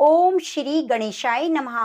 ओम श्री गणेशाय नमः।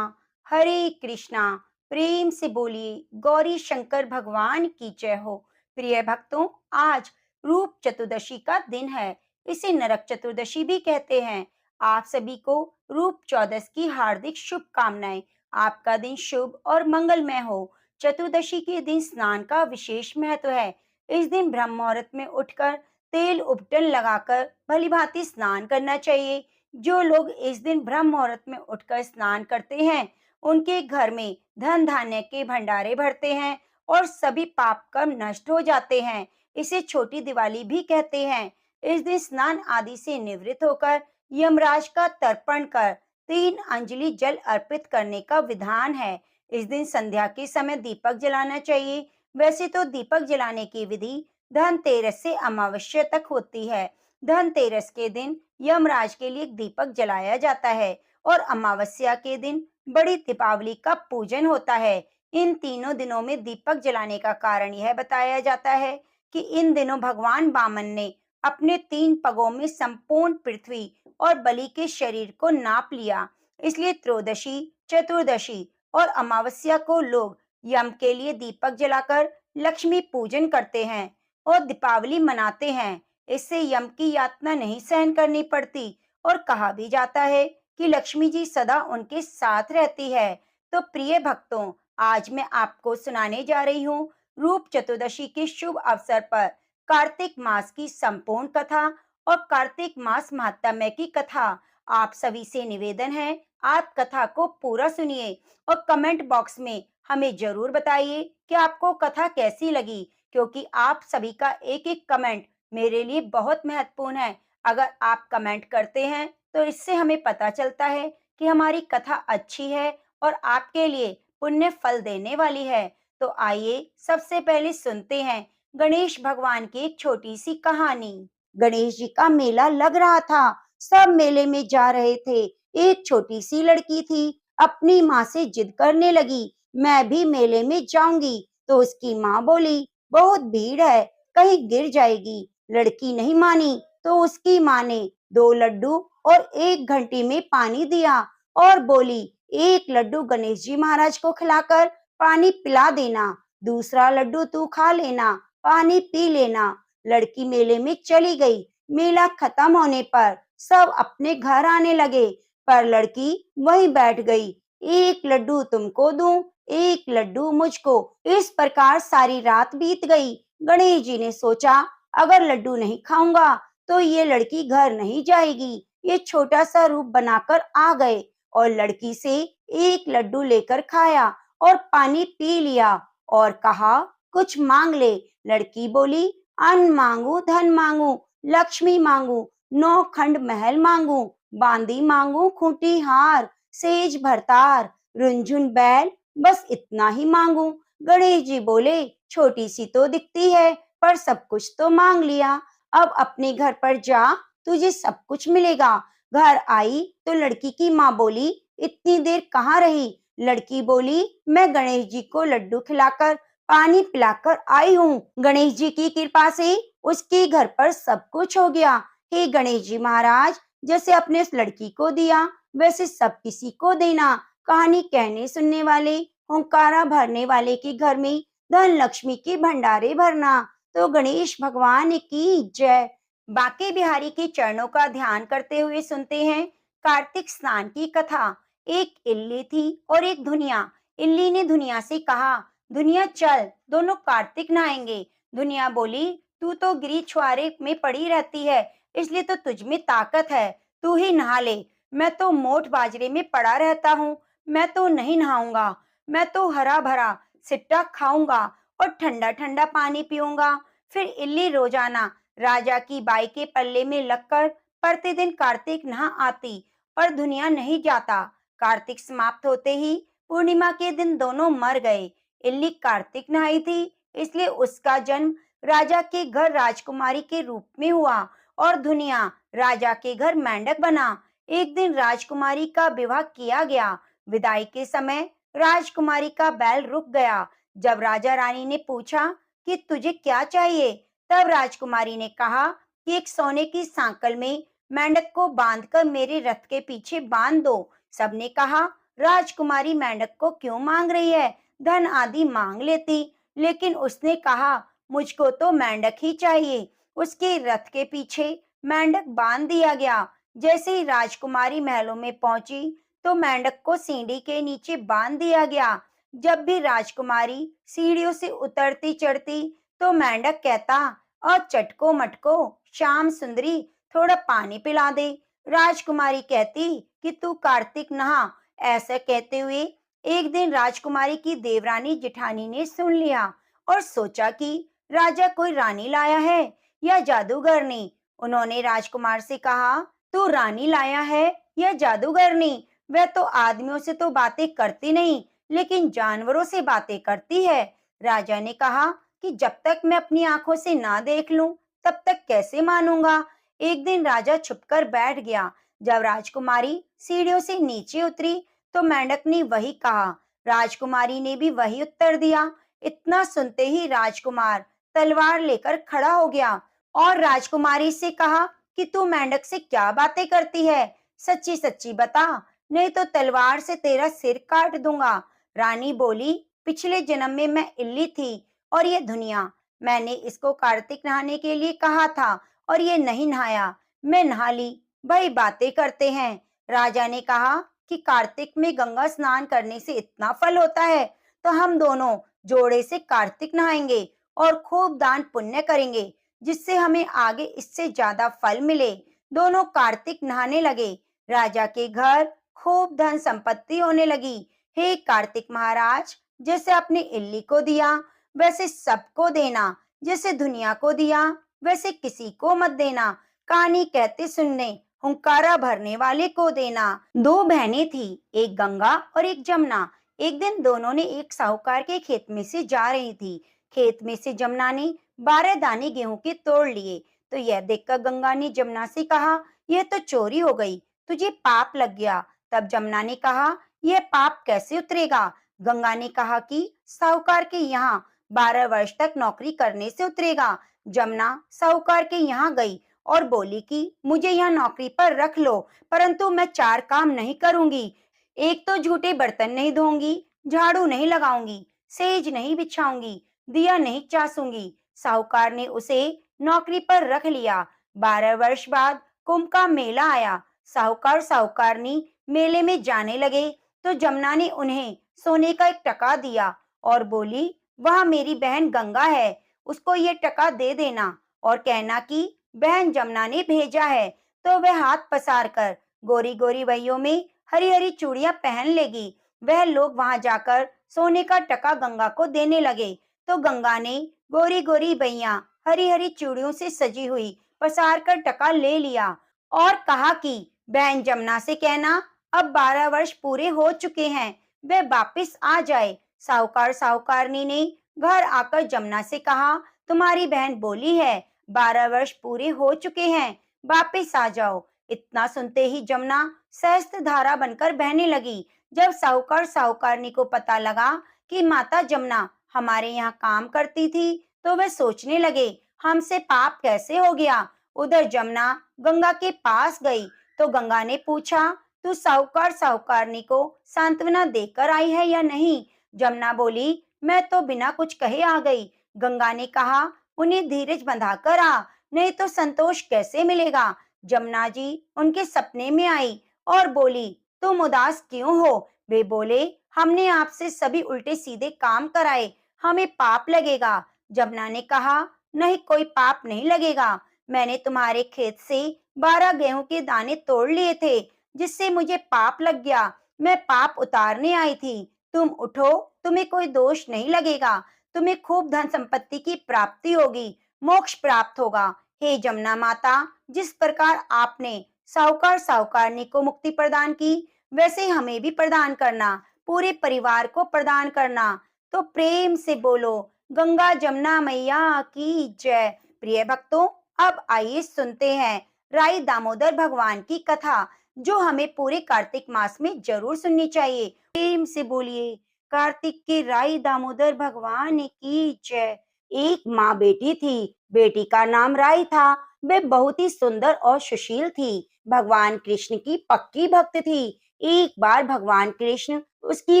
हरे कृष्णा। प्रेम से बोलिए गौरी शंकर भगवान की जय हो। प्रिय भक्तों, आज रूप चतुर्दशी का दिन है। इसे नरक चतुर्दशी भी कहते हैं। आप सभी को रूप चौदस की हार्दिक शुभकामनाएं। आपका दिन शुभ और मंगलमय हो। चतुर्दशी के दिन स्नान का विशेष महत्व है। इस दिन ब्रह्म मुहूर्त में उठकर तेल उपटन लगाकर भलीभांति स्नान करना चाहिए। जो लोग इस दिन ब्रह्म मुहूर्त में उठकर स्नान करते हैं, उनके घर में धन धान्य के भंडारे भरते हैं और सभी पाप कर्म नष्ट हो जाते हैं। इसे छोटी दिवाली भी कहते हैं। इस दिन स्नान आदि से निवृत्त होकर यमराज का तर्पण कर 3 अंजलि जल अर्पित करने का विधान है। इस दिन संध्या के समय दीपक जलाना चाहिए। वैसे तो दीपक जलाने की विधि धनतेरस से अमावस्या तक होती है। धनतेरस के दिन यमराज के लिए दीपक जलाया जाता है और अमावस्या के दिन बड़ी दीपावली का पूजन होता है। इन तीनों दिनों में दीपक जलाने का कारण यह बताया जाता है कि इन दिनों भगवान वामन ने अपने 3 पगों में संपूर्ण पृथ्वी और बलि के शरीर को नाप लिया। इसलिए त्रयोदशी, चतुर्दशी और अमावस्या को लोग यम के लिए दीपक जलाकर लक्ष्मी पूजन करते हैं और दीपावली मनाते हैं। इससे यम की यातना नहीं सहन करनी पड़ती और कहा भी जाता है कि लक्ष्मी जी सदा उनके साथ रहती है। तो प्रिय भक्तों, आज मैं आपको सुनाने जा रही हूँ रूप चतुर्दशी के शुभ अवसर पर कार्तिक मास की संपूर्ण कथा और कार्तिक मास महात्म्य की कथा। आप सभी से निवेदन है, आप कथा को पूरा सुनिए और कमेंट बॉक्स में हमें जरूर बताइए कि आपको कथा कैसी लगी, क्योंकि आप सभी का एक एक कमेंट मेरे लिए बहुत महत्वपूर्ण है। अगर आप कमेंट करते हैं तो इससे हमें पता चलता है कि हमारी कथा अच्छी है और आपके लिए पुण्य फल देने वाली है। तो आइए सबसे पहले सुनते हैं गणेश भगवान की एक छोटी सी कहानी। गणेश जी का मेला लग रहा था। सब मेले में जा रहे थे। एक छोटी सी लड़की थी। अपनी माँ से जिद करने लगी, मैं भी मेले में जाऊंगी। तो उसकी माँ बोली, बहुत भीड़ है, कहीं गिर जाएगी। लड़की नहीं मानी तो उसकी माँ ने 2 लड्डू और 1 घंटी में पानी दिया और बोली, एक लड्डू गणेश जी महाराज को खिलाकर पानी पिला देना, दूसरा लड्डू तू खा लेना, पानी पी लेना। लड़की मेले में चली गई। मेला खत्म होने पर सब अपने घर आने लगे, पर लड़की वहीं बैठ गई। एक लड्डू तुमको दूं, एक लड्डू मुझको। इस प्रकार सारी रात बीत गई। गणेश जी ने सोचा, अगर लड्डू नहीं खाऊंगा तो ये लड़की घर नहीं जाएगी। ये छोटा सा रूप बनाकर आ गए और लड़की से एक लड्डू लेकर खाया और पानी पी लिया और कहा, कुछ मांग ले। लड़की बोली, अन्न मांगू, धन मांगू, लक्ष्मी मांगू, 9 खंड महल मांगू, बांदी मांगू, खूंटी हार, सेज भरतार, रुंझुन बैल, बस इतना ही मांगू। गणेश जी बोले, छोटी सी तो दिखती है, पर सब कुछ तो मांग लिया। अब अपने घर पर जा, तुझे सब कुछ मिलेगा। घर आई तो लड़की की माँ बोली, इतनी देर कहाँ रही? लड़की बोली, मैं गणेश जी को लड्डू खिलाकर पानी पिलाकर आई हूँ। गणेश जी की कृपा से उसके घर पर सब कुछ हो गया। हे गणेश जी महाराज, जैसे अपने उस लड़की को दिया वैसे सब किसी को देना। कहानी कहने सुनने वाले, हुंकारा भरने वाले के घर में धन लक्ष्मी के भंडारे भरना। तो गणेश भगवान की जय। बांके बिहारी के चरणों का ध्यान करते हुए सुनते हैं कार्तिक स्नान की कथा। एक इल्ली थी और एक धुनिया। इल्ली ने धुनिया से कहा, दुनिया चल, दोनों कार्तिक नहाएंगे। दुनिया बोली, तू तो गिरी छुआरे में पड़ी रहती है, इसलिए तो तुझ में ताकत है, तू ही नहा ले। मैं तो मोठ बाजरे में पड़ा रहता हूँ, मैं तो नहीं नहाऊंगा। मैं तो हरा भरा सिट्टा खाऊंगा और ठंडा ठंडा पानी पीऊंगा। फिर इल्ली रोजाना राजा की बाई के पल्ले में लगकर प्रतिदिन कार्तिक नहा आती, पर दुनिया नहीं जाता। कार्तिक समाप्त होते ही पूर्णिमा के दिन दोनों मर गए। इल्ली कार्तिक नहाई थी, इसलिए उसका जन्म राजा के घर राजकुमारी के रूप में हुआ और दुनिया राजा के घर मेंढक बना। एक दिन राजकुमारी का विवाह किया गया। विदाई के समय राजकुमारी का बैल रुक गया। जब राजा रानी ने पूछा कि तुझे क्या चाहिए, तब राजकुमारी ने कहा कि एक सोने की सांकल में मेंढक को बांधकर मेरे रथ के पीछे बांध दो। सबने कहा, राजकुमारी मेंढक को क्यों मांग रही है? धन आदि मांग लेती। लेकिन उसने कहा, मुझको तो मेंढक ही चाहिए। उसके रथ के पीछे मेंढक बांध दिया गया। जैसे ही राजकुमारी महलों में पहुंची तो मेंढक को सीढ़ी के नीचे बांध दिया गया। जब भी राजकुमारी सीढ़ियों से उतरती चढ़ती तो मेंढक कहता, और चटको मटको श्याम सुंदरी, थोड़ा पानी पिला दे। राजकुमारी कहती कि तू कार्तिक नहा। ऐसा कहते हुए एक दिन राजकुमारी की देवरानी जेठानी ने सुन लिया और सोचा कि राजा कोई रानी लाया है या जादूगरनी। उन्होंने राजकुमार से कहा, तू रानी लाया है या जादूगरनी? वह तो आदमियों से तो बातें करती नहीं, लेकिन जानवरों से बातें करती है। राजा ने कहा कि जब तक मैं अपनी आंखों से ना देख लूं, तब तक कैसे मानूंगा। एक दिन राजा छुपकर बैठ गया। जब राजकुमारी सीढ़ियों से नीचे उतरी तो मेंढक ने वही कहा। राजकुमारी ने भी वही उत्तर दिया। इतना सुनते ही राजकुमार तलवार लेकर खड़ा हो गया और राजकुमारी से कहा कि तू मेंढक से क्या बातें करती है? सच्ची सच्ची बता, नहीं तो तलवार से तेरा सिर काट दूंगा। रानी बोली, पिछले जन्म में मैं इल्ली थी और ये दुनिया, मैंने इसको कार्तिक नहाने के लिए कहा था और ये नहीं नहाया। मैं नहा ली। भाई बातें करते हैं। राजा ने कहा कि कार्तिक में गंगा स्नान करने से इतना फल होता है, तो हम दोनों जोड़े से कार्तिक नहाएंगे और खूब दान पुण्य करेंगे, जिससे हमें आगे इससे ज्यादा फल मिले। दोनों कार्तिक नहाने लगे। राजा के घर खूब धन संपत्ति होने लगी। हे कार्तिक महाराज, जैसे आपने इल्ली को दिया वैसे सबको देना, जैसे दुनिया को दिया वैसे किसी को मत देना। कहानी कहते सुनने, हुंकारा भरने वाले को देना। दो बहनें थी, एक गंगा और एक जमुना। एक दिन दोनों ने एक साहूकार के खेत में से जा रही थी। खेत में से जमुना ने 12 दाने गेहूं के तोड़ लिए। तो यह देखकर गंगा ने जमुना से कहा, यह तो चोरी हो गई, तुझे पाप लग गया। तब जमुना ने कहा, यह पाप कैसे उतरेगा? गंगा ने कहा कि साहूकार के यहाँ 12 वर्ष तक नौकरी करने से उतरेगा। जमुना साहूकार के यहाँ गई और बोली कि मुझे यहाँ नौकरी पर रख लो, परंतु मैं 4 काम नहीं करूंगी। एक तो झूठे बर्तन नहीं धोऊंगी, झाड़ू नहीं लगाऊंगी, सेज नहीं बिछाऊंगी, दिया नहीं चासूंगी। साहूकार ने उसे नौकरी पर रख लिया। 12 वर्ष बाद कुंभ का मेला आया। साहूकार साहूकारनी मेले में जाने लगे तो जमुना ने उन्हें सोने का एक टका दिया और बोली, वह मेरी बहन गंगा है, उसको ये टका दे देना और कहना कि बहन जमुना ने भेजा है। तो वह हाथ पसार कर गोरी गोरी वहियों में हरी हरी चूड़ियां पहन लेगी। वह लोग वहां जाकर सोने का टका गंगा को देने लगे। तो गंगा ने गोरी गोरी बहियां हरी हरी चूड़ियों से सजी हुई पसार कर टका ले लिया और कहा कि बहन जमुना से कहना, अब 12 वर्ष पूरे हो चुके हैं, वह वापिस आ जाए। साहूकार साहूकारनी ने घर आकर जमुना से कहा, तुम्हारी बहन बोली है 12 वर्ष पूरे हो चुके हैं, वापिस आ जाओ। इतना सुनते ही जमुना सहस्त्र धारा बनकर बहने लगी। जब साहूकार साहूकारनी को पता लगा कि माता जमुना हमारे यहाँ काम करती थी, तो वे सोचने लगे, हमसे पाप कैसे हो गया। उधर जमुना गंगा के पास गई तो गंगा ने पूछा, तू साहूकार साहूकारनी को सांत्वना देकर आई है या नहीं? जमुना बोली, मैं तो बिना कुछ कहे आ गई। गंगा ने कहा, उन्हें धीरज बंधाकर आ, नहीं तो संतोष कैसे मिलेगा। जमुना जी उनके सपने में आई और बोली, तुम उदास क्यों हो? वे बोले, हमने आपसे सभी उल्टे सीधे काम कराए, हमें पाप लगेगा। जमुना ने कहा, नहीं, कोई पाप नहीं लगेगा। मैंने तुम्हारे खेत से 12 गेहूं के दाने तोड़ लिए थे, जिससे मुझे पाप लग गया। मैं पाप उतारने आई थी। तुम उठो, तुम्हें कोई दोष नहीं लगेगा। तुम्हें खूब धन संपत्ति की प्राप्ति होगी, मोक्ष प्राप्त होगा। हे जमुना माता, जिस प्रकार आपने साहूकार साहूकारनी को मुक्ति प्रदान की, वैसे हमें भी प्रदान करना, पूरे परिवार को प्रदान करना। तो प्रेम से बोलो, गंगा जमुना मैया की जय। प्रिय भक्तों, अब आइए सुनते हैं राई दामोदर भगवान की कथा, जो हमें पूरे कार्तिक मास में जरूर सुननी चाहिए। प्रेम से बोलिए, कार्तिक के राई दामोदर भगवान की जय। एक माँ बेटी थी, बेटी का नाम राई था। वे बहुत ही सुंदर और सुशील थी। भगवान कृष्ण की पक्की भक्त थी। एक बार भगवान कृष्ण उसकी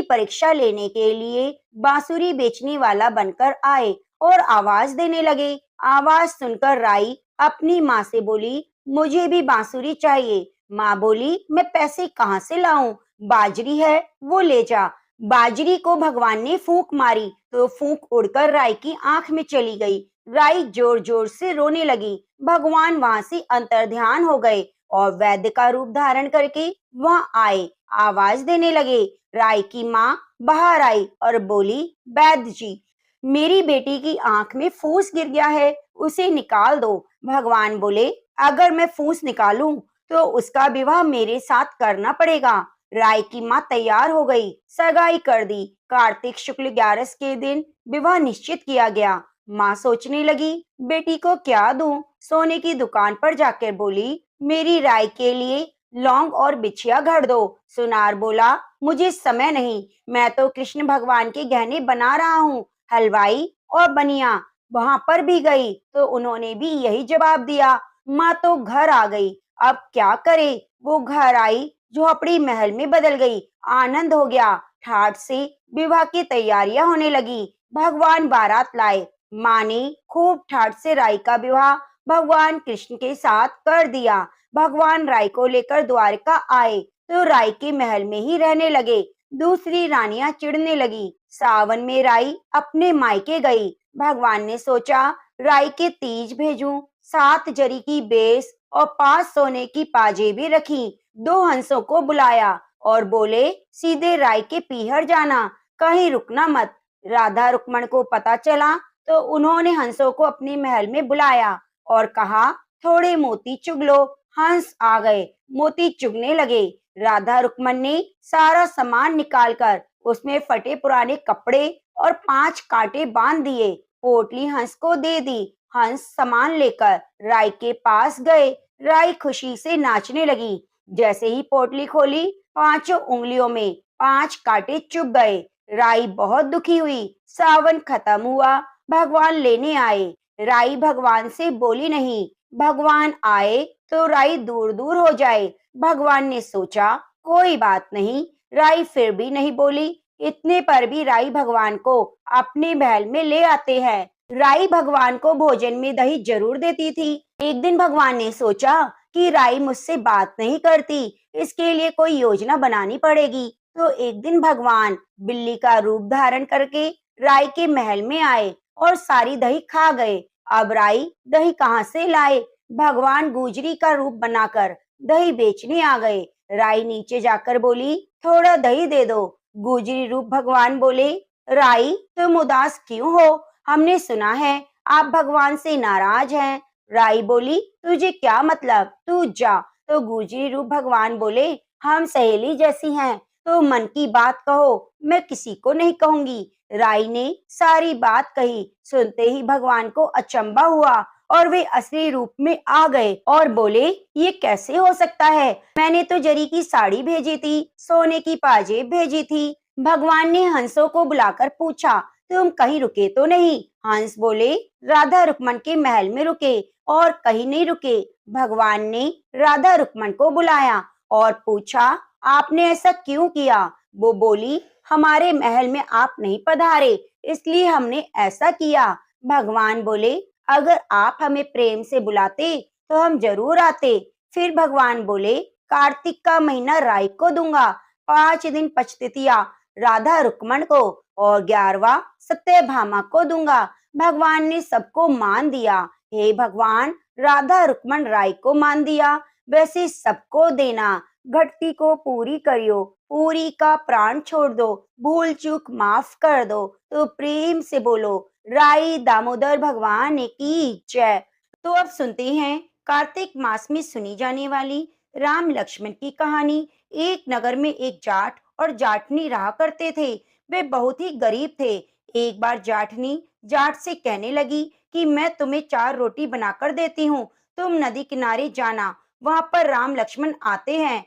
परीक्षा लेने के लिए बांसुरी बेचने वाला बनकर आए और आवाज देने लगे। आवाज सुनकर राई अपनी माँ से बोली, मुझे भी बांसुरी चाहिए। माँ बोली, मैं पैसे कहाँ से लाऊं? बाजरी है, वो ले जा। बाजरी को भगवान ने फूंक मारी तो फूंक उड़कर राई की आंख में चली गई। राई जोर जोर से रोने लगी। भगवान वहां से अंतर्ध्यान हो गए और वैद्य का रूप धारण करके वहां आए। आवाज देने लगे। राई की माँ बाहर आई और बोली, वैद्य जी, मेरी बेटी की आंख में फूस गिर गया है, उसे निकाल दो। भगवान बोले, अगर मैं फूस निकालूं तो उसका विवाह मेरे साथ करना पड़ेगा। राय की माँ तैयार हो गई, सगाई कर दी। कार्तिक शुक्ल 11 के दिन विवाह निश्चित किया गया। माँ सोचने लगी, बेटी को क्या दूं? सोने की दुकान पर जाकर बोली, मेरी राय के लिए लौंग और बिछिया घड़ दो। सुनार बोला, मुझे समय नहीं, मैं तो कृष्ण भगवान के गहने बना रहा हूँ। हलवाई और बनिया वहां पर भी गई तो उन्होंने भी यही जवाब दिया। माँ तो घर आ गई, अब क्या करे? वो घर आई, झोपड़ी महल में बदल गई। आनंद हो गया। ठाठ से विवाह की तैयारियां होने लगी। भगवान बारात लाए। माँ ने खूब ठाठ से राई का विवाह भगवान कृष्ण के साथ कर दिया। भगवान राई को लेकर द्वारका आए तो राई के महल में ही रहने लगे। दूसरी रानियां चिढ़ने लगी। सावन में राई अपने मायके गई। भगवान ने सोचा, राई के तीज भेजूं। 7 जरी की बेस और 5 सोने की पाजेबें रखी। 2 हंसों को बुलाया और बोले, सीधे राय के पीहर जाना, कहीं रुकना मत। राधा रुक्मण को पता चला तो उन्होंने हंसों को अपने महल में बुलाया और कहा, थोड़े मोती चुग लो। हंस आ गए, मोती चुगने लगे। राधा रुक्मण ने सारा सामान निकालकर उसमें फटे पुराने कपड़े और 5 कांटे बांध दिए। पोटली हंस को दे दी। हंस सामान लेकर राय के पास गए। राय खुशी से नाचने लगी। जैसे ही पोटली खोली, 5 उंगलियों में 5 कांटे चुभ गए। राई बहुत दुखी हुई। सावन खत्म हुआ। भगवान लेने आए। राई भगवान से बोली नहीं। भगवान आए तो राई दूर दूर हो जाए। भगवान ने सोचा, कोई बात नहीं। राई फिर भी नहीं बोली। इतने पर भी राई भगवान को अपने महल में ले आते हैं। राई भगवान को भोजन में दही जरूर देती थी। एक दिन भगवान ने सोचा कि राई मुझसे बात नहीं करती, इसके लिए कोई योजना बनानी पड़ेगी। तो एक दिन भगवान बिल्ली का रूप धारण करके राई के महल में आए और सारी दही खा गए। अब राई दही कहाँ से लाए? भगवान गुजरी का रूप बनाकर दही बेचने आ गए। राई नीचे जाकर बोली, थोड़ा दही दे दो। गुजरी रूप भगवान बोले, राई तुम उदास क्यों हो? हमने सुना है आप भगवान से नाराज हैं। राई बोली, तुझे क्या मतलब, तू जा। तो गुजरी रूप भगवान बोले, हम सहेली जैसी हैं, तो मन की बात कहो, मैं किसी को नहीं कहूंगी। राई ने सारी बात कही। सुनते ही भगवान को अचंभा हुआ और वे असली रूप में आ गए और बोले, ये कैसे हो सकता है? मैंने तो जरी की साड़ी भेजी थी, सोने की पाजेब भेजी थी। भगवान ने हंसों को बुलाकर पूछा, तुम कहीं रुके तो नहीं? हंस बोले, राधा रुक्मण के महल में रुके और कहीं नहीं रुके। भगवान ने राधा रुक्मण को बुलाया और पूछा, आपने ऐसा क्यों किया? वो बोली, हमारे महल में आप नहीं पधारे, इसलिए हमने ऐसा किया। भगवान बोले, अगर आप हमें प्रेम से बुलाते तो हम जरूर आते। फिर भगवान बोले, कार्तिक का महीना राई को दूंगा, 5 दिन पचतिया राधा रुक्मण को और 11वां सत्यभामा को दूंगा। भगवान ने सबको मान दिया। हे भगवान, राधा रुक्मण राय को मान दिया, वैसे सबको देना। घटती को पूरी करियो, पूरी का प्राण छोड़ दो, भूल चूक माफ कर दो। तो प्रेम से बोलो, राई दामोदर भगवान की जय। तो अब सुनते हैं कार्तिक मास में सुनी जाने वाली राम लक्ष्मण की कहानी। एक नगर में एक जाट और जाटनी रहा करते थे। वे बहुत ही गरीब थे। एक बार जाटनी जाट से कहने लगी कि मैं तुम्हें 4 रोटी बनाकर देती हूँ, तुम नदी किनारे जाना, वहां पर राम लक्ष्मण आते हैं।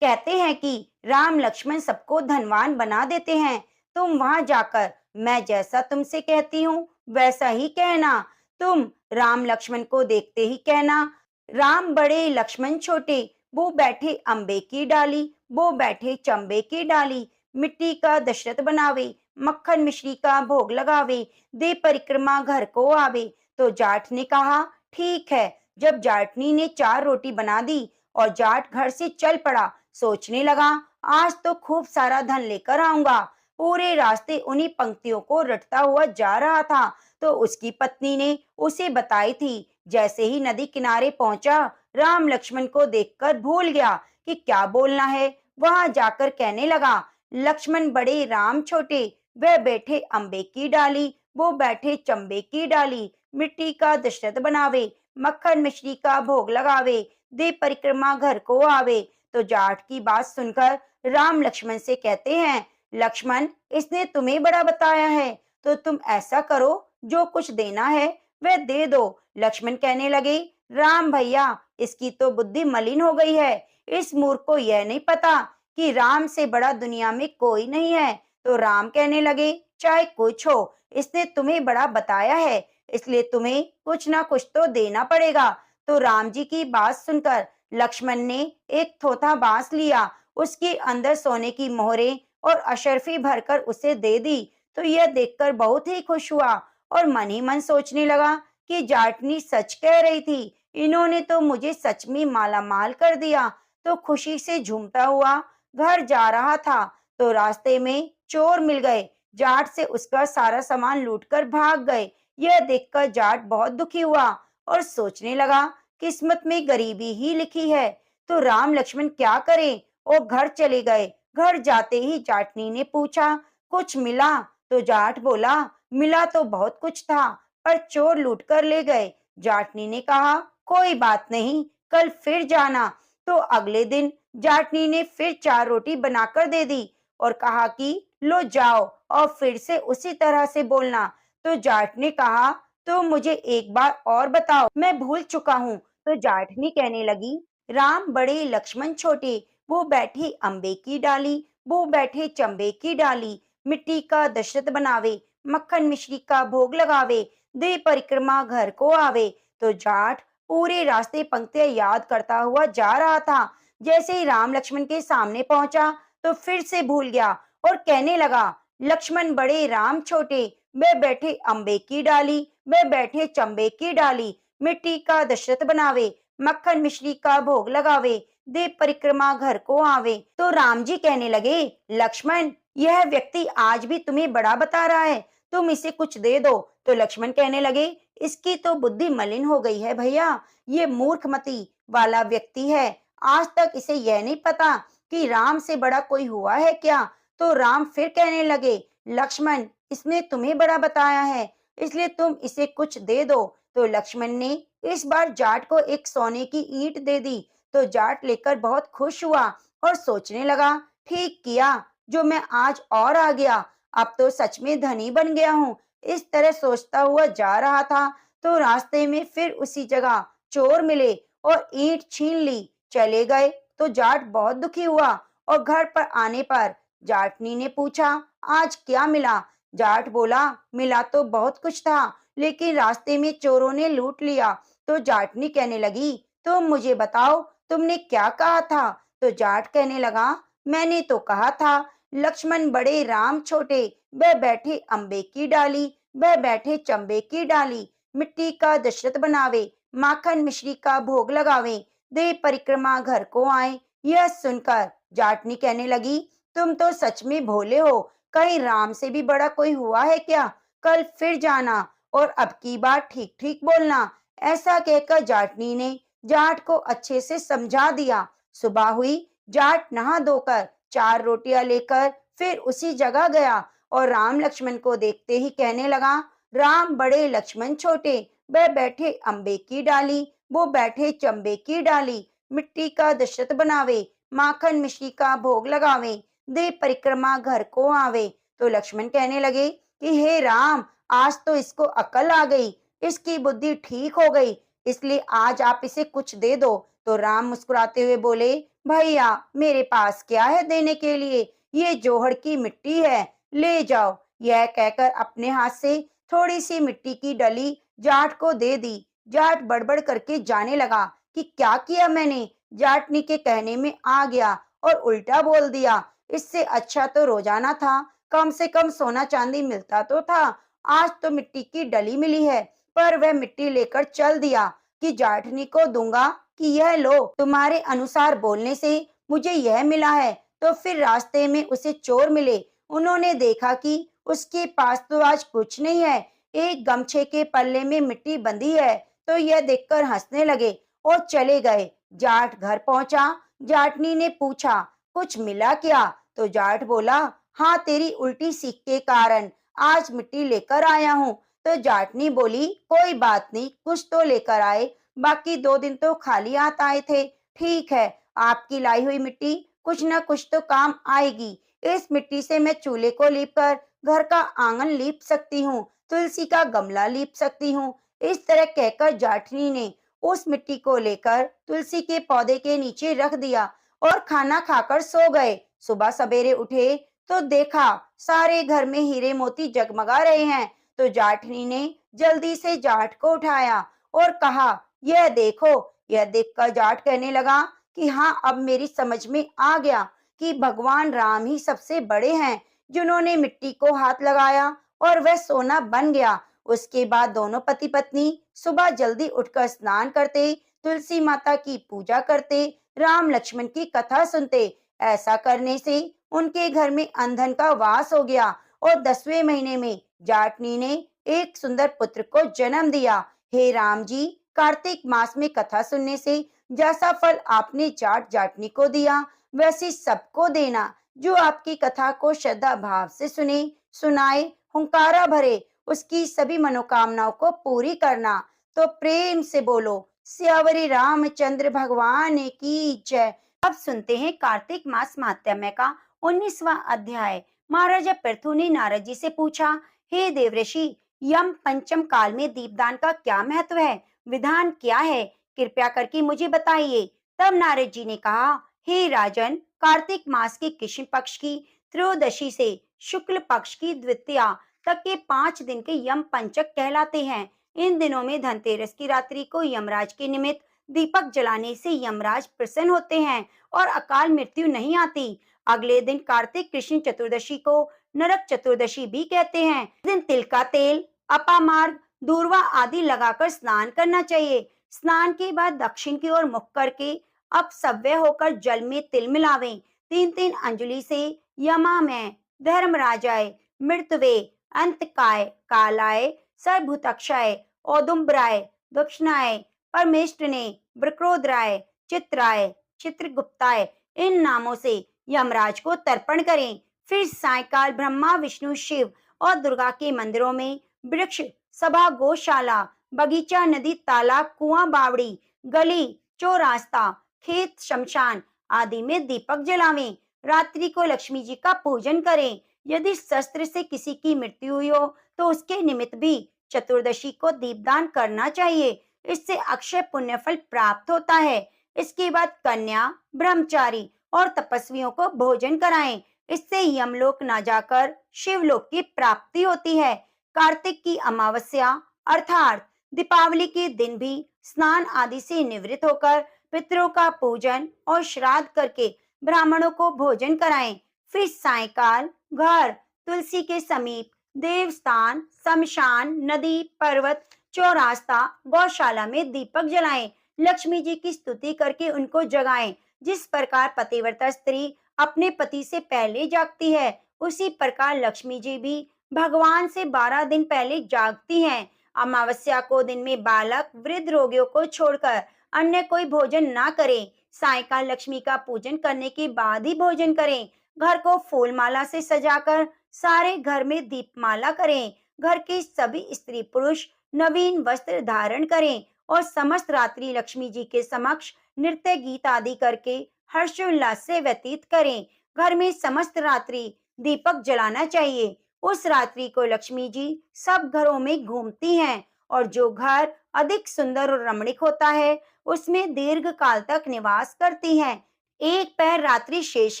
कहते हैं कि राम लक्ष्मण सबको धनवान बना देते हैं। तुम वहां जाकर मैं जैसा तुमसे कहती हूँ वैसा ही कहना। तुम राम लक्ष्मण को देखते ही कहना, राम बड़े लक्ष्मण छोटे, वो बैठे अम्बे की डाली, वो बैठे चंबे की डाली। मिट्टी का दशरथ बनावे, मक्खन मिश्री का भोग लगावे, दे परिक्रमा घर को आवे। तो जाट ने कहा, ठीक है। जब जाटनी ने 4 रोटी बना दी और जाट घर से चल पड़ा, सोचने लगा, आज तो खूब सारा धन लेकर आऊंगा। पूरे रास्ते उन्हीं पंक्तियों को रटता हुआ जा रहा था, तो उसकी पत्नी ने उसे बताई थी। जैसे ही नदी किनारे पहुंचा, राम लक्ष्मण को देखकर भूल गया कि क्या बोलना है। वहां जाकर कहने लगा, लक्ष्मण बड़े राम छोटे, वह बैठे अम्बे की डाली, वो बैठे चंबे की डाली। मिट्टी का दशरथ बनावे, मक्खन मिश्री का भोग लगावे, दे परिक्रमा घर को आवे। तो जाट की बात सुनकर राम लक्ष्मण से कहते हैं, लक्ष्मण, इसने तुम्हें बड़ा बताया है, तो तुम ऐसा करो, जो कुछ देना है वह दे दो। लक्ष्मण कहने लगे, राम भैया, इसकी तो बुद्धि मलिन हो गई है। इस मूर्ख को यह नहीं पता कि राम से बड़ा दुनिया में कोई नहीं है। तो राम कहने लगे, चाहे कुछ हो, इसने तुम्हें बड़ा बताया है, इसलिए तुम्हें कुछ ना कुछ तो देना पड़ेगा। तो राम जी की बात सुनकर लक्ष्मण ने एक थोथा बांस लिया, उसके अंदर सोने की मोहरें और अशर्फी भरकर उसे दे दी। तो यह देखकर बहुत ही खुश हुआ और मन ही मन सोचने लगा कि जाटनी सच कह रही थी, इन्होंने तो मुझे सच में माला माल कर दिया। तो खुशी से झूमता हुआ घर जा रहा था, तो रास्ते में चोर मिल गए, जाट से उसका सारा सामान लूटकर भाग गए। यह देखकर जाट बहुत दुखी हुआ और सोचने लगा, किस्मत में गरीबी ही लिखी है। तो राम लक्ष्मण क्या करें, और घर चले गए। घर जाते ही जाटनी ने पूछा, कुछ मिला? तो जाट बोला, मिला तो बहुत कुछ था, पर चोर लूट कर ले गए। जाटनी ने कहा, कोई बात नहीं, कल फिर जाना। तो अगले दिन जाटनी ने फिर 4 रोटी बनाकर दे दी और कहा कि लो जाओ और फिर से उसी तरह से बोलना। तो जाट ने कहा, तो मुझे एक बार और बताओ, मैं भूल चुका हूँ। तो जाटनी कहने लगी, राम बड़े लक्ष्मण छोटे, वो बैठे अम्बे की डाली, वो बैठे चंबे की डाली। मिट्टी का दशरथ बनावे, मक्खन मिश्री का भोग लगावे, दे परिक्रमा घर को आवे। तो जाट पूरे रास्ते पंक्तियां याद करता हुआ जा रहा था। जैसे ही राम लक्ष्मण के सामने पहुंचा, तो फिर से भूल गया और कहने लगा, लक्ष्मण बड़े राम छोटे, वे बैठे अम्बे की डाली, वे बैठे चंबे की डाली। मिट्टी का दशरथ बनावे, मक्खन मिश्री का भोग लगावे, दे परिक्रमा घर को आवे। तो राम जी कहने लगे, लक्ष्मण, यह व्यक्ति आज भी तुम्हें बड़ा बता रहा है, तुम इसे कुछ दे दो। तो लक्ष्मण कहने लगे, इसकी तो बुद्धि मलिन हो गई है भैया, ये मूर्खमती वाला व्यक्ति है। आज तक इसे यह नहीं पता कि राम से बड़ा कोई हुआ है क्या। तो राम फिर कहने लगे, लक्ष्मण, इसने तुम्हें बड़ा बताया है, इसलिए तुम इसे कुछ दे दो। तो लक्ष्मण ने इस बार जाट को एक सोने की ईंट दे दी। तो जाट लेकर बहुत खुश हुआ और सोचने लगा, ठीक किया जो मैं आज और आ गया, अब तो सच में धनी बन गया हूँ। इस तरह सोचता हुआ जा रहा था, तो रास्ते में फिर उसी जगह चोर मिले और ईंट छीन ली, चले गए। तो जाट बहुत दुखी हुआ और घर पर आने पर जाटनी ने पूछा, आज क्या मिला? जाट बोला, मिला तो बहुत कुछ था, लेकिन रास्ते में चोरों ने लूट लिया। तो जाटनी कहने लगी, तुम मुझे बताओ, तुमने क्या कहा था? तो जाट कहने लगा, मैंने तो कहा था, लक्ष्मण बड़े राम छोटे, वह बैठे अम्बे की डाली, वह बैठे चंबे की डाली। मिट्टी का दशरथ बनावे, माखन मिश्री का भोग लगावे, दे परिक्रमा घर को आए। यह सुनकर जाटनी कहने लगी, तुम तो सच में भोले हो, कहीं राम से भी बड़ा कोई हुआ है क्या? कल फिर जाना और अब की बार ठीक ठीक बोलना। ऐसा कहकर जाटनी ने जाट को अच्छे से समझा दिया। सुबह हुई, जाट नहा धोकर 4 रोटियां लेकर फिर उसी जगह गया और राम लक्ष्मण को देखते ही कहने लगा, राम बड़े लक्ष्मण छोटे, वह बैठे अम्बे की डाली, वो बैठे चंबे की डाली। मिट्टी का दशरथ बनावे, माखन मिश्री का भोग लगावे, दे परिक्रमा घर को आवे। तो लक्ष्मण कहने लगे कि हे राम, आज तो इसको अकल आ गई, इसकी बुद्धि ठीक हो गई, इसलिए आज आप इसे कुछ दे दो। तो राम मुस्कुराते हुए बोले, भैया, मेरे पास क्या है देने के लिए, ये जोहड़ की मिट्टी है, ले जाओ। यह कहकर अपने हाथ से थोड़ी सी मिट्टी की डली जाट को दे दी। जाट बड़बड़ करके जाने लगा, कि क्या किया मैंने, जाटनी के कहने में आ गया और उल्टा बोल दिया। इससे अच्छा तो रोजाना था, कम से कम सोना चांदी मिलता तो था। आज तो मिट्टी की डली मिली है। पर वह मिट्टी लेकर चल दिया कि जाटनी को दूंगा कि यह लो, तुम्हारे अनुसार बोलने से मुझे यह मिला है। तो फिर रास्ते में उसे चोर मिले। उन्होंने देखा कि उसके पास तो आज कुछ नहीं है, एक गमछे के पल्ले में मिट्टी बंधी है। तो यह देखकर हंसने लगे और चले गए। जाट घर पहुंचा। जाटनी ने पूछा, कुछ मिला क्या? तो जाट बोला, हाँ, तेरी उल्टी सीख के कारण आज मिट्टी लेकर आया हूँ। तो जाटनी बोली, कोई बात नहीं, कुछ तो लेकर आए, बाकी 2 दिन तो खाली हाथ आए थे। ठीक है, आपकी लाई हुई मिट्टी कुछ न कुछ तो काम आएगी। इस मिट्टी से मैं चूल्हे को लीप कर घर का आंगन लीप सकती हूँ, तुलसी का गमला लीप सकती हूँ। इस तरह कहकर जाटनी ने उस मिट्टी को लेकर तुलसी के पौधे के नीचे रख दिया और खाना खाकर सो गए। सुबह सवेरे उठे तो देखा सारे घर में हीरे मोती जगमगा रहे हैं। तो जाटनी ने जल्दी से जाट को उठाया और कहा, यह देखो। यह देखकर जाट कहने लगा कि हाँ, अब मेरी समझ में आ गया कि भगवान राम ही सबसे बड़े हैं, जिन्होंने मिट्टी को हाथ लगाया और वह सोना बन गया। उसके बाद दोनों पति पत्नी सुबह जल्दी उठकर स्नान करते, तुलसी माता की पूजा करते, राम लक्ष्मण की कथा सुनते। ऐसा करने से उनके घर में अंधन का वास हो गया और 10वें महीने में जाटनी ने एक सुंदर पुत्र को जन्म दिया। हे राम जी, कार्तिक मास में कथा सुनने से जैसा फल आपने जाट जाटनी को दिया, वैसे सबको देना जो आपकी कथा को श्रद्धा भाव से सुने, सुनाए, हुंकारा भरे, उसकी सभी मनोकामनाओं को पूरी करना। तो प्रेम से बोलो, सियावरी रामचंद्र भगवान की जय। अब सुनते हैं कार्तिक मास महात्म्य का 19वां अध्याय। महाराजा पृथु ने नारद जी से पूछा, हे देवऋषि, यम पंचम काल में दीपदान का क्या महत्व है, विधान क्या है, कृपया करके मुझे बताइए। तब नारद जी ने कहा, हे राजन, कार्तिक मास के कृष्ण पक्ष की त्रयोदशी से शुक्ल पक्ष की द्वितीया तक के 5 दिन के यम पंचक कहलाते हैं। इन दिनों में धनतेरस की रात्रि को यमराज के निमित्त दीपक जलाने से यमराज प्रसन्न होते हैं और अकाल मृत्यु नहीं आती। अगले दिन कार्तिक कृष्ण चतुर्दशी को नरक चतुर्दशी भी कहते हैं। इस दिन तिल का तेल, अपामार्ग, दूर्वा आदि लगाकर स्नान करना चाहिए। स्नान के बाद दक्षिण की ओर मुख करके अपसव्य होकर जल में तिल मिलावें। 3-3 अंजलि से यमा में धर्मराजाय, मृतवे, अंतकाय, कालाय, सर्वभूतक्षाय, औदुम्बराय, दक्षिणाय, परमेष्टने, वृक्रोदराय, चित्राय, चित्रगुप्ताय, इन नामों से यमराज को तर्पण करें। फिर सायकाल ब्रह्मा, विष्णु, शिव और दुर्गा के मंदिरों में वृक्ष, सभा, गौशाला, बगीचा, नदी, तालाब, कुआं, बावड़ी, गली, चौरास्ता, खेत, शमशान आदि में दीपक जलावें। रात्रि को लक्ष्मी जी का पूजन करें। यदि शस्त्र से किसी की मृत्यु हुई हो तो उसके निमित्त भी चतुर्दशी को दीपदान करना चाहिए। इससे अक्षय पुण्य फल प्राप्त होता है। इसके बाद कन्या, ब्रह्मचारी और तपस्वियों को भोजन कराएं। इससे यमलोक न जाकर शिवलोक की प्राप्ति होती है। कार्तिक की अमावस्या अर्थात दीपावली के दिन भी स्नान आदि से निवृत्त होकर पितरों का पूजन और श्राद्ध करके ब्राह्मणों को भोजन कराएं। फिर सायकाल घर, तुलसी के समीप, देवस्थान, शमशान, नदी, पर्वत, चौरास्ता, गौशाला में दीपक जलाएं। लक्ष्मी जी की स्तुति करके उनको जगाएं। जिस प्रकार पतिव्रता स्त्री अपने पति से पहले जागती है, उसी प्रकार लक्ष्मी जी भी भगवान से 12 दिन पहले जागती हैं। अमावस्या को दिन में बालक, वृद्ध, रोगियों को छोड़कर अन्य कोई भोजन ना करें। सायकाल लक्ष्मी का पूजन करने के बाद ही भोजन करें। घर को फूल माला से सजाकर सारे घर में दीपमाला करें। घर के सभी स्त्री पुरुष नवीन वस्त्र धारण करें और समस्त रात्रि लक्ष्मी जी के समक्ष नृत्य गीत आदि करके हर्षोल्लास से व्यतीत करें। घर में समस्त रात्रि दीपक जलाना चाहिए। उस रात्रि को लक्ष्मी जी सब घरों में घूमती हैं और जो घर अधिक सुंदर और रमणीक होता है, उसमें दीर्घ काल तक निवास करती हैं। एक पैर रात्रि शेष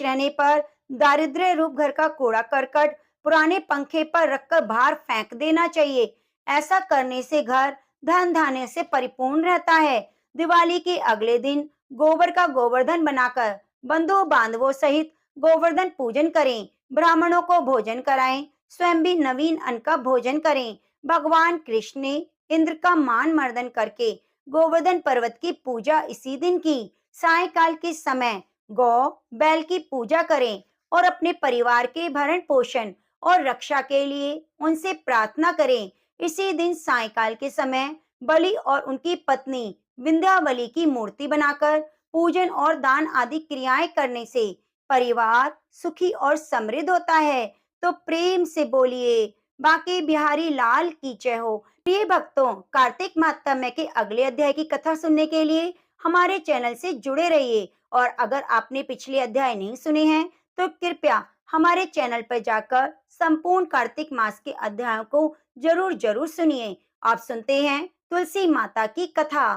रहने पर दारिद्र्य रूप घर का कूड़ा करकट पुराने पंखे पर रखकर बाहर फेंक देना चाहिए। ऐसा करने से घर धन धान्य से परिपूर्ण रहता है। दिवाली के अगले दिन गोबर का गोवर्धन बनाकर बंधु बांधवों सहित गोवर्धन पूजन करें, ब्राह्मणों को भोजन कराएं, स्वयं भी नवीन अन्न का भोजन करें। भगवान कृष्ण ने इंद्र का मान मर्दन करके गोवर्धन पर्वत की पूजा इसी दिन की। सायंकाल के समय गौ बैल की पूजा करें और अपने परिवार के भरण पोषण और रक्षा के लिए उनसे प्रार्थना करें। इसी दिन सायंकाल के समय बलि और उनकी पत्नी विंध्यावली की मूर्ति बनाकर पूजन और दान आदि क्रियाएं करने से परिवार सुखी और समृद्ध होता है। तो प्रेम से बोलिए बांके बिहारी लाल की जय हो। प्रिय भक्तों, कार्तिक माहात्म्य के अगले अध्याय की कथा सुनने के लिए हमारे चैनल से जुड़े रहिए। और अगर आपने पिछले अध्याय नहीं सुने हैं तो कृपया हमारे चैनल पर जाकर संपूर्ण कार्तिक मास के अध्यायों को जरूर जरूर सुनिए। आप सुनते हैं तुलसी माता की कथा।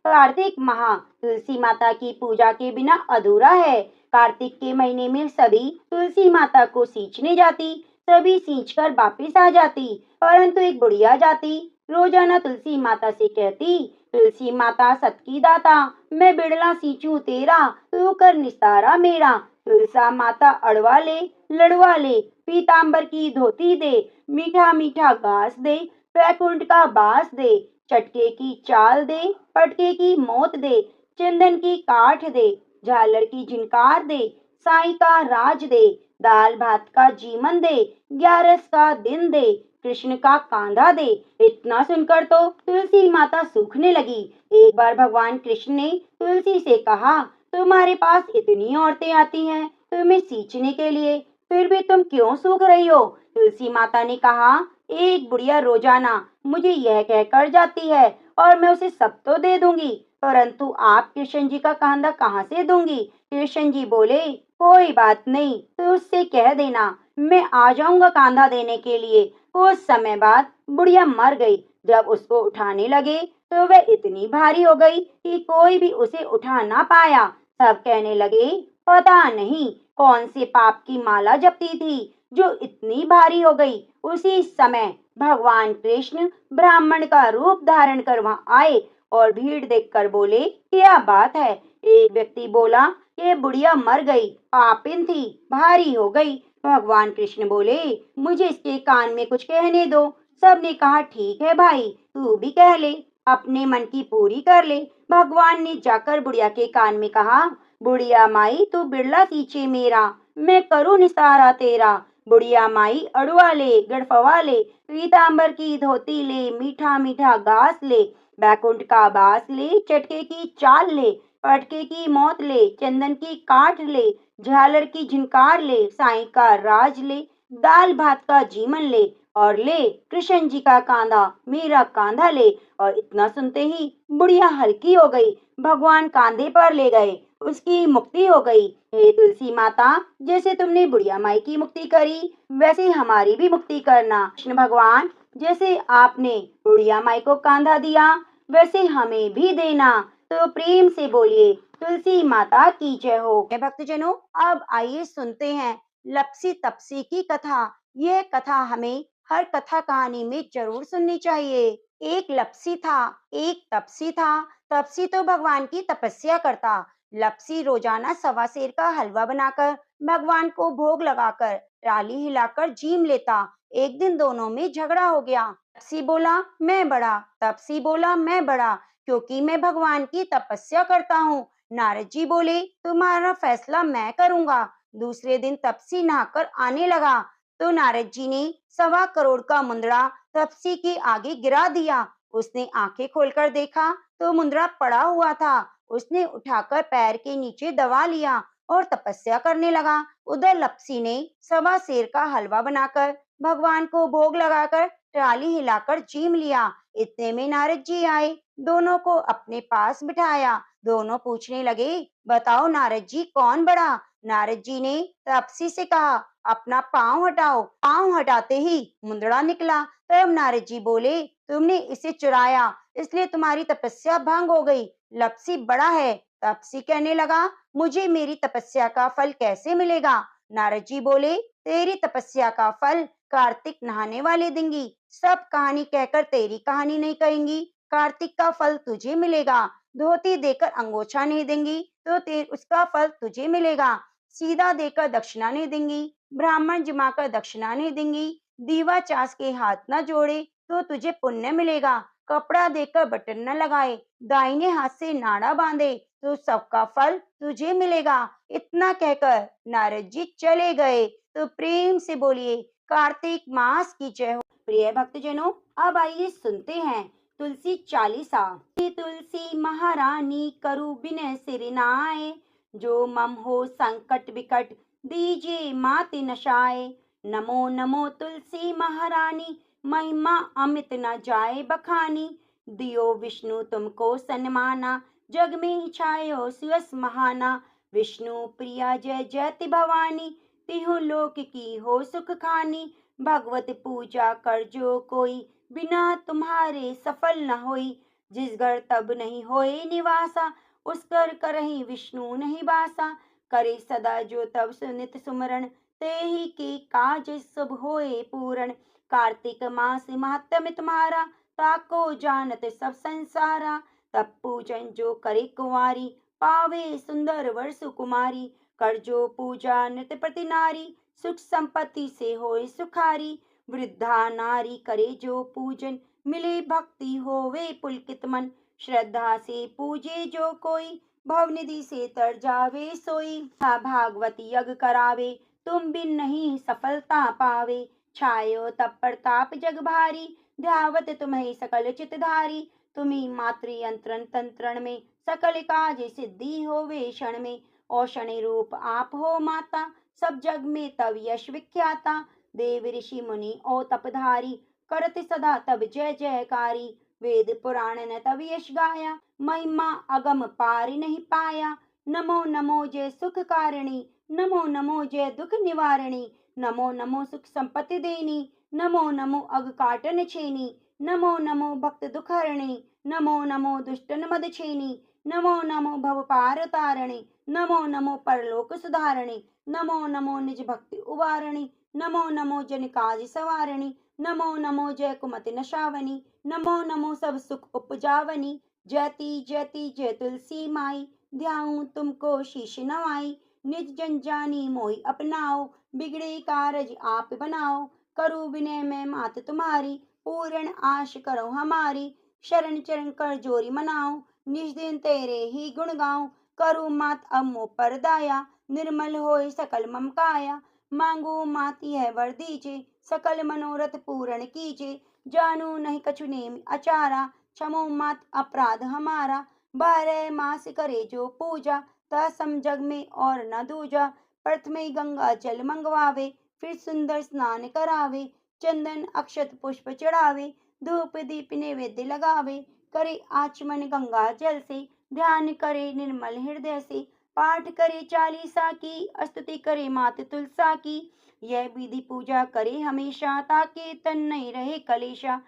कार्तिक माह तुलसी माता की पूजा के बिना अधूरा है। कार्तिक के महीने में सभी तुलसी माता को सींचने जाती, सभी सींचकर वापिस आ जाती, परंतु एक बुढ़िया जाती रोजाना तुलसी माता से कहती, तुलसी माता सत की दाता, मैं बिड़ला सींचूं तेरा, तू कर निस्तारा मेरा। तुलसा माता अड़वा ले, लड़वा ले, पीतांबर की धोती दे, मीठा मीठा घास दे, वैकुंठ का बास दे, चटके की चाल दे, पटके की मौत दे, चंदन की काठ दे, झालर की झिनकार दे, साई का राज दे, दाल भात का जीवन दे, ग्यारस का दिन दे, कृष्ण का कांधा दे। इतना सुनकर तो तुलसी माता सूखने लगी। एक बार भगवान कृष्ण ने तुलसी से कहा, तुम्हारे पास इतनी औरतें आती हैं तुम्हें सींचने के लिए, फिर भी तुम क्यों सूख रही हो? तुलसी माता ने कहा, एक बुढ़िया रोजाना मुझे यह कहकर जाती है और मैं उसे सब तो दे दूंगी, परंतु आप कृष्ण जी का कांधा कहाँ से दूंगी? कृष्ण जी बोले, कोई बात नहीं, तो उससे कह देना मैं आ जाऊंगा कांधा देने के लिए। कुछ समय बाद बुढ़िया मर गई। जब उसको उठाने लगे तो वह इतनी भारी हो गई कि कोई भी उसे उठा ना पाया। सब कहने लगे, पता नहीं कौन से पाप की माला जपती थी जो इतनी भारी हो गई। उसी समय भगवान कृष्ण ब्राह्मण का रूप धारण कर वहां आए और भीड़ देखकर बोले, क्या बात है? एक व्यक्ति बोला, ये बुढ़िया मर गई, पापिन थी, भारी हो गई। भगवान कृष्ण बोले, मुझे इसके कान में कुछ कहने दो। सबने कहा, ठीक है भाई, तू भी कह ले, अपने मन की पूरी कर ले। भगवान ने जाकर बुढ़िया के कान में कहा, बुढ़िया माई तू बिड़ला सींचे मेरा, मैं करूँ निस्तारा तेरा। बुढ़िया माई अड़ुआ ले, गड़फवा ले, पीतांबर की धोती ले, मीठा मीठा घास ले, बैकुंठ का बास ले, चटके की चाल ले, पटके की मौत ले, चंदन की काठ ले, झालर की झिनकार ले, साई का राज ले, दाल भात का जीवन ले, और ले कृष्ण जी का कांधा, मेरा कांधा ले। और इतना सुनते ही बुढ़िया हल्की हो गई। भगवान कांधे पर ले गए, उसकी मुक्ति हो गई। हे तुलसी माता, जैसे तुमने बुढ़िया माई की मुक्ति करी वैसे हमारी भी मुक्ति करना। कृष्ण भगवान, जैसे आपने बुढ़िया माई को कांधा दिया वैसे हमें भी देना। तो प्रेम से बोलिए तुलसी माता की जय हो। भक्तजनों, अब आइए सुनते हैं लपसी तपसी की कथा। यह कथा हमें हर कथा कहानी में जरूर सुननी चाहिए। एक लपसी था, एक तपसी था। तपसी तो भगवान की तपस्या करता। लपसी रोजाना सवा सेर का हलवा बनाकर भगवान को भोग लगाकर राली हिलाकर जीम लेता। एक दिन दोनों में झगड़ा हो गया। तपसी बोला मैं बड़ा, तपसी बोला मैं बड़ा, क्योंकि मैं भगवान की तपस्या करता हूँ। नारद जी बोले, तुम्हारा फैसला मैं करूंगा। दूसरे दिन तपसी नहाकर आने लगा तो नारद जी ने 1.25 करोड़ का मुंदड़ा तपसी के आगे गिरा दिया। उसने आंखें खोलकर देखा तो मुंदड़ा पड़ा हुआ था। उसने उठाकर पैर के नीचे दबा लिया और तपस्या करने लगा। उधर लपसी ने 1.25 सेर का हलवा बनाकर भगवान को भोग लगाकर ट्राली हिलाकर जीम लिया। इतने में नारद जी आए, दोनों को अपने पास बिठाया। दोनों पूछने लगे, बताओ नारद जी कौन बड़ा? नारद जी ने तपसी से कहा, अपना पांव हटाओ। पांव हटाते ही मुंदड़ा निकला। तब नारद जी बोले, तुमने इसे चुराया, इसलिए तुम्हारी तपस्या भंग हो गई। लपसी बड़ा है। तपसी कहने लगा, मुझे मेरी तपस्या का फल कैसे मिलेगा? नारद जी बोले, तेरी तपस्या का फल कार्तिक नहाने वाले देंगी। सब कहानी कहकर तेरी कहानी नहीं कहेंगी, कार्तिक का फल तुझे मिलेगा। धोती देकर अंगोछा नहीं देंगी तो उसका फल तुझे मिलेगा। सीधा देकर दक्षिणा नहीं देंगी, ब्राह्मण जिमाकर दक्षिणा नहीं देंगी, दीवा चास के हाथ न जोड़े तो तुझे पुण्य मिलेगा। कपड़ा देकर बटन न लगाए, दाहिने हाथ से नाड़ा बांधे तो सबका फल तुझे मिलेगा। इतना कहकर नारद जी चले गए। तो प्रेम से बोलिए कार्तिक मास की जय हो। प्रिय भक्तजनों, अब आइए सुनते हैं तुलसी चालीसा। तुलसी महारानी करू बिन सिर नाए, जो मम हो संकट विकट दीजिए मात नशाए। नमो नमो तुलसी महारानी, महिमा अमित न जाए बखानी। दियो विष्णु तुमको सन्माना, जग में छायो सुयस महाना। विष्णु प्रिया जय जयति भवानी, तिहु लोक की हो सुख खानी। भगवत पूजा कर जो कोई, बिना तुम्हारे सफल न होई। जिस घर तब नहीं होए निवासा, उस घर करहि विष्णु नहीं बासा। करे सदा जो तब सुनित सुमरण, ते ही के काज सब होए पूरण। कार्तिक मास महात्म्य तुम्हारा, ताको जानत सब संसारा। तब पूजन जो करे कुंवारी, पावे सुंदर वर सुकुमारी। कर जो पूजा नित प्रति नारी, सुख संपत्ति से होए सुखारी। वृद्धा नारी करे जो पूजन, मिले भक्ति होवे पुलकित मन। श्रद्धा से पूजे जो कोई, भवनिधि से तर जावे सोई। भागवत यज्ञ करावे, तुम बिन नहीं सफलता पावे। छायो तब प्रताप जग भारी, ध्यावत तुम्हें सकल चितधारी। तुम्ही मातृ यंत्रण तंत्रण में, सकल काज सिद्धि होवे क्षण में। औषण रूप आप हो माता, सब जग में तब यश विख्याता। देव ऋषि मुनि ओ तपधारी, करत सदा तब जय जयकारी। वेद पुराण ने तब यश गाया, महिमा अगम पार नहीं पाया। नमो नमो जय सुख कारिणी, नमो नमो जय दुख निवारिणी। नमो नमो सुख संपत्ति देनी, नमो नमो अग काटन छेनी। नमो नमो भक्त दुख हरणी, नमो नमो दुष्टन मद छेनी। नमो नमो भव पार तारणी, नमो नमो परलोक सुधारणी। नमो नमो निज भक्ति उवारणी, नमो नमो जन काज सवारणी। नमो नमो जय कुमति नशावनी, नमो नमो सब सुख उपजावनी। जयति जयति जय तुलसी माई, ध्याऊं तुमको शीश नवाई। निज जन जानी मोहि अपनाओ, बिगड़े कारज आप बनाओ। करूं विनय मैं मात तुम्हारी, पूर्ण आश करो हमारी। शरण चरण कर जोरी मनाओ, निज दिन तेरे ही गुण गाऊं। करूं मात अब मोह पर दाया, निर्मल होए सकल मम काया। मांगू मात यह वर दीजे, सकल मनोरथ पूर्ण कीजे। जानू नहीं कछु नेम अचारा, क्षमो मात अपराध हमारा। 12 मास करे जो पूजा, तसम जग में और न दूजा। प्रथमे गंगा जल मंगवावे, फिर सुंदर स्नान करावे। चंदन अक्षत पुष्प चढ़ावे, धूप दीप नैवेद्य लगावे। करे आचमन गंगा जल से, ध्यान करे निर्मल हृदय से। पाठ करे चालीसा की, स्तुति करे मात तुलसा की। यह विधि पूजा करे हमेशा, ताकि तन नहीं रहे कलेशा।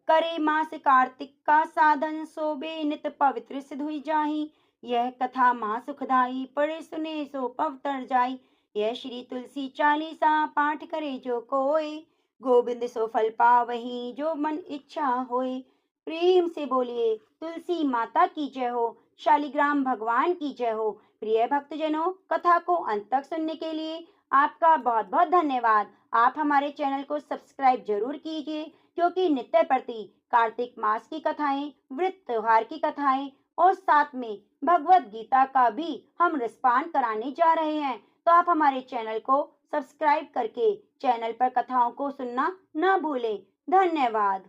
करे मास कार्तिक का साधन, सोबे नित पवित्र सिद्ध हुई जाही। यह कथा माँ सुखदाई, पढ़े सुने सो पवतर जाई। यह श्री तुलसी चालीसा, पाठ करे जो कोय। गोविंद सो फल पावही, जो मन इच्छा होए। प्रेम से बोलिए तुलसी माता की जय हो, शालिग्राम भगवान की जय हो। प्रिय भक्तजनों, कथा को अंत तक सुनने के लिए आपका बहुत बहुत धन्यवाद। आप हमारे चैनल को सब्सक्राइब जरूर कीजिए, क्योंकि नित्य प्रति कार्तिक मास की कथाएं, व्रत त्योहार की कथाएं और साथ में भगवत गीता का भी हम रसपान कराने जा रहे हैं। तो आप हमारे चैनल को सब्सक्राइब करके चैनल पर कथाओं को सुनना न भूलें। धन्यवाद।